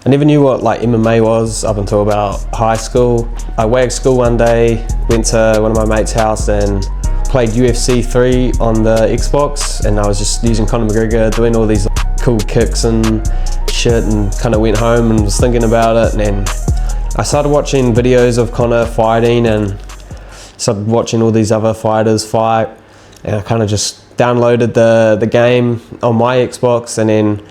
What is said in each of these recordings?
I never knew what like MMA was up until about high school. I wagged school one day, went to one of my mates' house and played UFC 3 on the Xbox, and I was just using Conor McGregor, doing all these cool kicks and shit, and kind of went home and was thinking about it, and then I started watching videos of Conor fighting and started watching all these other fighters fight, and I kind of just downloaded the game on my Xbox, and then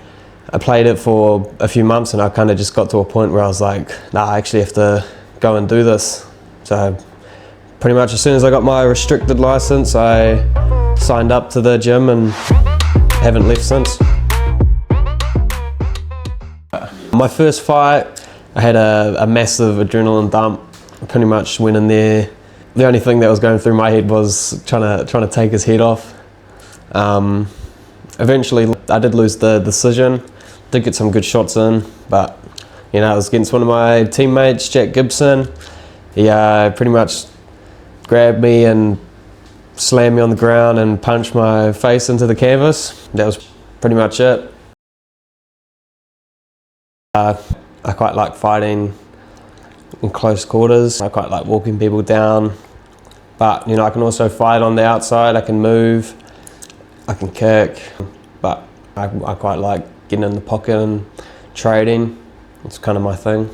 I played it for a few months, and I kind of just got to a point where I was like, nah, I actually have to go and do this. So pretty much as soon as I got my restricted license, I signed up to the gym and haven't left since. My first fight, I had a massive adrenaline dump. I pretty much went in there. The only thing that was going through my head was trying to take his head off. Eventually, I did lose the decision. Did get some good shots in, but you know, it was against one of my teammates, Jack Gibson. He pretty much grabbed me and slammed me on the ground and punched my face into the canvas. That was pretty much it. I quite like fighting in close quarters. I quite like walking people down, but you know, I can also fight on the outside. I can move, I can kick, but I quite like getting in the pocket and trading. It's kind of my thing.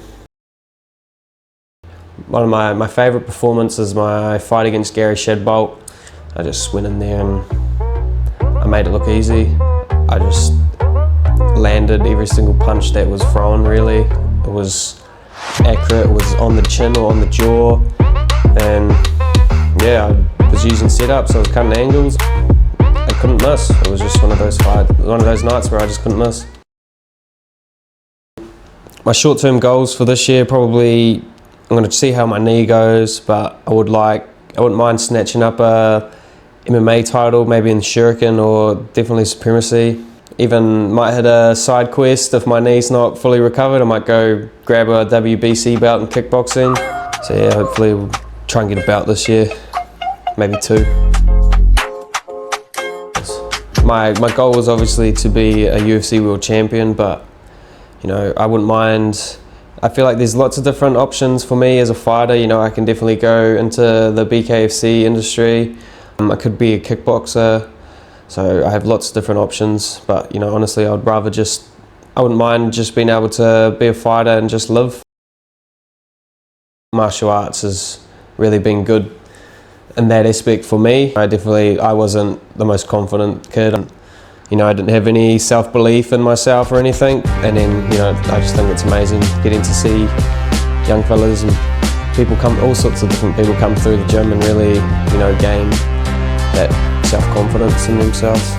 One of my favourite performances is my fight against Gary Shadbolt. I just went in there and I made it look easy. I just landed every single punch that was thrown, really. It was accurate, it was on the chin or on the jaw. And yeah, I was using setups, so I was cutting angles. I couldn't miss. It was just one of those nights where I just couldn't miss. My short-term goals for this year, probably, I'm going to see how my knee goes, but I wouldn't mind snatching up a MMA title, maybe in Shuriken or definitely Supremacy. Even might hit a side quest if my knee's not fully recovered. I might go grab a WBC belt in kickboxing. So yeah, hopefully we'll try and get a belt this year, maybe 2. My goal was obviously to be a UFC world champion, but you know, I wouldn't mind. I feel like there's lots of different options for me as a fighter. You know, I can definitely go into the BKFC industry. I could be a kickboxer. So I have lots of different options, but you know, honestly, I wouldn't mind just being able to be a fighter and just live. Martial arts has really been good in that aspect for me. I wasn't the most confident kid. You know, I didn't have any self-belief in myself or anything. And then, you know, I just think it's amazing getting to see young fellas and all sorts of different people come through the gym and really, you know, gain that self-confidence in themselves.